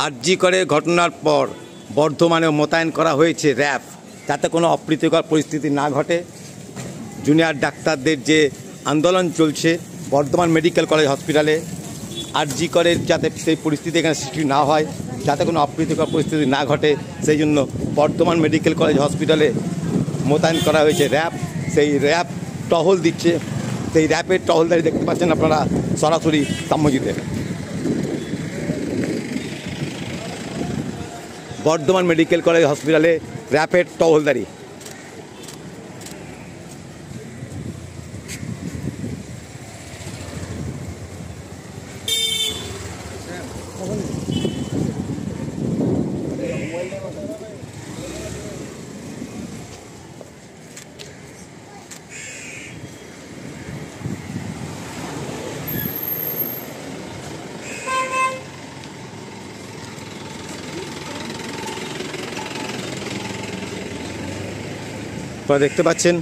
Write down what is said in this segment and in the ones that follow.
আরজি করে ঘটনার পর বর্ধমানে মোতায়েন করা হয়েছে র্যাব, যাতে কোনো অপ্রীতিকর পরিস্থিতি না ঘটে। জুনিয়র ডাক্তারদের যে আন্দোলন চলছে বর্ধমান মেডিকেল কলেজ হসপিটালে, আরজি করে যাতে সেই পরিস্থিতি এখানে সৃষ্টি না হয়, যাতে কোনো অপ্রীতিকর পরিস্থিতি না ঘটে, সেই জন্য বর্ধমান মেডিকেল কলেজ হসপিটালে মোতায়েন করা হয়েছে র্যাব। সেই র্যাব টহল দিচ্ছে। সেই র্যাবের টহলদারি দেখতে পাচ্ছেন আপনারা সরাসরি সাম্যজিতে। বর্ধমান মেডিকেল কলেজ হসপিটালে র্যাবের টহলদারি। আপনারা দেখতে পাচ্ছেন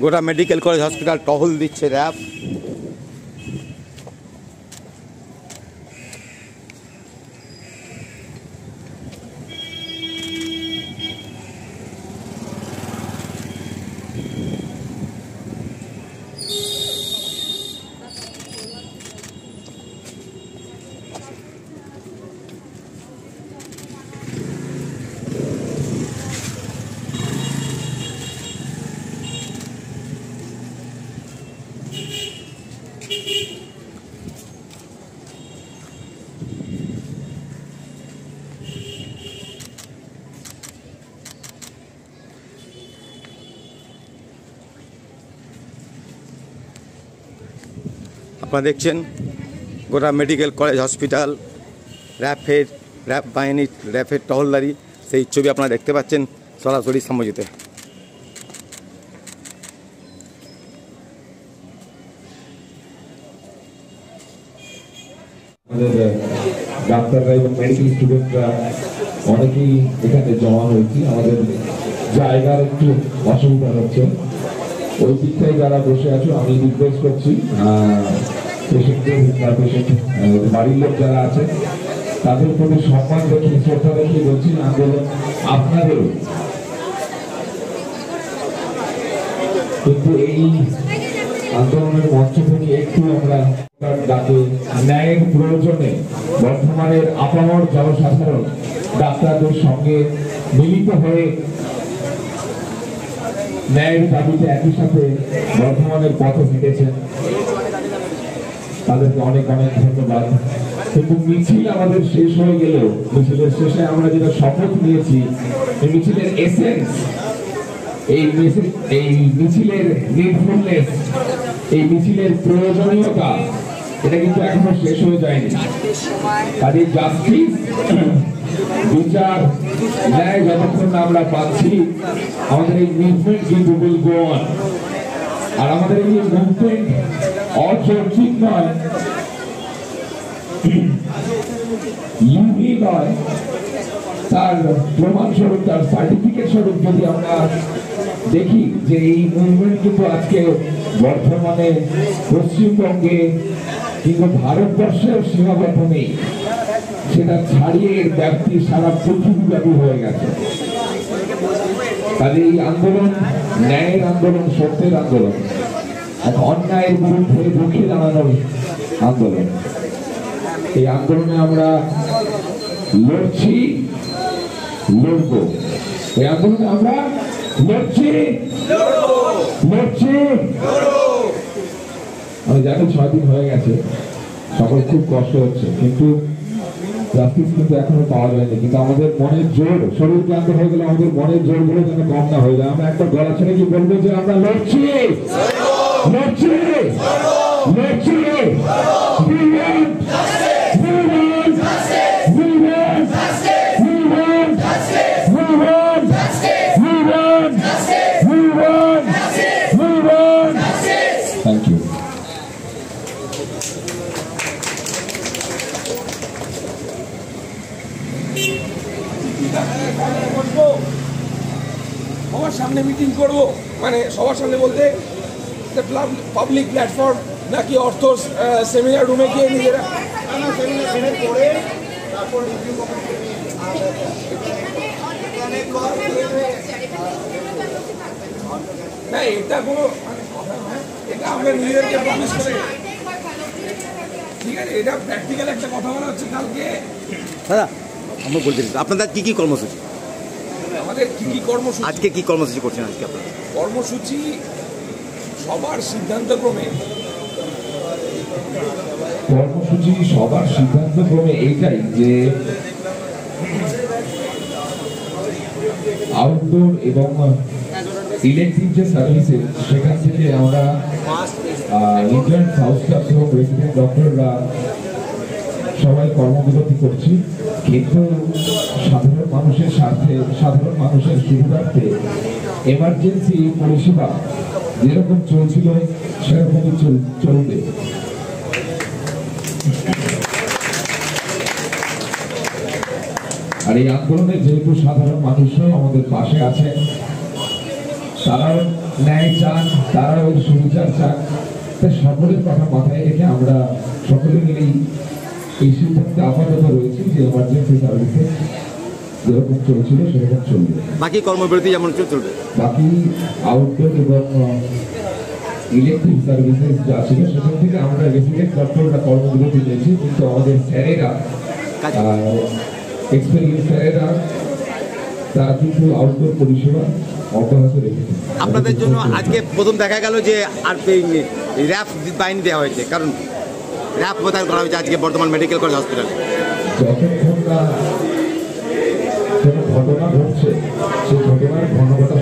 গোটা মেডিকেল কলেজ হসপিটাল টহল দিচ্ছে র্যাব। আপনারা দেখছেন গোটা মেডিকেল কলেজ হসপিটাল র্যাব বাহিনীর র্যাবের টহলদারি, সেই ছবি আপনারা দেখতে পাচ্ছেন সরাসরি সাম্যজিতে। ডাক্তাররা এবং মেডিকেল স্টুডেন্টরা অনেকেই এখানে জমা হয়েছে। আমাদের জায়গার একটু অসুবিধা হচ্ছে, ওই দিকটায় যারা বসে আছো আমি রিকোয়েস্ট করছি বাড়ির লোক যারা আছে তাদের প্রতি সম্মান রেখে শ্রদ্ধা রেখে বলছি আন্দোলন আপনাদেরও, কিন্তু এই আন্দোলনের মঞ্চ থেকে একটু আমরা ডাকে ন্যায়ের প্রয়োজনে বর্ধমানের আপামর জনসাধারণ ডাক্তারদের সঙ্গে মিলিত হয়ে ন্যায়ের দাবিতে একই সাথে বর্ধমানের পথে হেঁটেছেন, তাদেরকে অনেক অনেক ধন্যবাদ। কিন্তু মিছিল আমাদের শেষ হয়ে গেলেও মিছিলের শেষে আমরা যেটা শপথ নিয়েছি, এই মিছিলের এসেন্স, এই মিছিলের নিডফুলনেস, এই মিছিলের প্রয়োজনীয়তা, এটা কিন্তু এখনো শেষ হয়ে যায়নি। কাজে জাস্টিস, বিচার, ন্যায় যতক্ষণ না আমরা পাচ্ছি আমাদের এই মুভমেন্ট কিন্তু উইল গো অন। আর আমাদের এই মুভমেন্ট অচর্চিত নয়, ইউনি নয়, তার প্রমাণস্বরূপ, তার সার্টিফিকেট স্বরূপ যদি আমরা দেখি যে এই মুভমেন্ট কিন্তু আজকে বর্তমানে পশ্চিমবঙ্গে কিন্তু ভারতবর্ষেও সীমাবদ্ধ নেই, সেটা ছাড়িয়ে এর ব্যাপ্তি সারা পৃথিবীব্যাপী হয়ে গেছে। কাজে এই আন্দোলন ন্যায়ের আন্দোলন, সত্যের আন্দোলন, এক অন্যায়ের বিরুদ্ধে রুখে দাঁড়ানোর আন্দোলন। এই আন্দোলনে আমরা লড়ছি, লড়ব। এই আন্দোলনে আমরা লড়ছি, লড়ছি। আমি জানি 6 দিন হয়ে গেছে, সকল খুব কষ্ট হচ্ছে, কিন্তু জাস্টিস কিন্তু এখনো পাওয়া যায়নি। কিন্তু আমাদের মনের জোর, শরীর ক্লান্ত হয়ে গেলে আমাদের মনের জোর গুলো যেন কম না হয়ে যায়। আমরা একটা গলা ছেড়ে কি বলবো যে আমরা লড়ছি, লড়ছি, লড়ছি। Thank you. সবার সামনে মিটিং করবো, মানে সবার সামনে বলতে পাবলিক প্ল্যাটফর্ম নাকি অর্থ সেমিনার রুমে গিয়ে নিজেরা সেমিনার করে না এটা কোনো কথা নয়, এটা আমরা নিজেদেরকে প্রমিস করে, ঠিক আছে, এটা প্র্যাকটিক্যাল একটা কথা বলা হচ্ছে। কালকে দাদা আমরা বলতে আপনাদের কি কি কর্মসূচি, আমাদের কি কি কর্মসূচি, আজকে কি কর্মসূচি করছেন আজকে আপনারা? কর্মসূচি সবার সিদ্ধান্তক্রমে এইটাই যে আউটডোর এবং ইলেকট্রিক যে সার্ভিসেস সেখান থেকে আমরা ইন্টার্ন হাউস স্টাফ এবং রেসিডেন্ট ডক্টররা সবাই কর্মবিরতি করছি, কিন্তু সাধারণ মানুষের স্বার্থে, সাধারণ মানুষের সুবিধার্থে এমার্জেন্সি পরিষেবা যেরকম চলছিল সেরকমই চলবে। আর এই আন্দোলনে যেহেতু সাধারণ মানুষরাও আমাদের পাশে আছেন, তারাও ন্যায় চান, তারাও সুবিচার চান, তাই সকলের কথা মাথায় রেখে আমরা সকলে মিলেই এই সিদ্ধান্তে আপাতত রয়েছে যে এমার্জেন্সি সার্ভিসে যেরকম চলছিল সেরকম চলবে। বাকি কর্মবিরতি যেমন চলবে, বাকি আউটডোর এবং ইলেকট্রিক সার্ভিসেস যা ছিল সেখান থেকে আমরা রেসিডেন্ট ডক্টররা কর্মবিরতি নিয়েছি, কিন্তু আমাদের স্যারেরা, এক্সপেরিয়েন্স স্যারেরা তারা কিন্তু আউটডোর পরিষেবা অব্যাহত রেখেছে। আপনাদের জন্য আজকে প্রথম দেখা গেল যে আর র্যাফ বাহিনী দেওয়া হয়েছে, কারণ র্যাফ মোতায়েন করা হয়েছে আজকে বর্ধমান মেডিকেল কলেজ হসপিটালে। যতক্ষণ না কোনো ঘটনা ঘটছে সেই ঘটনার ঘনঘটা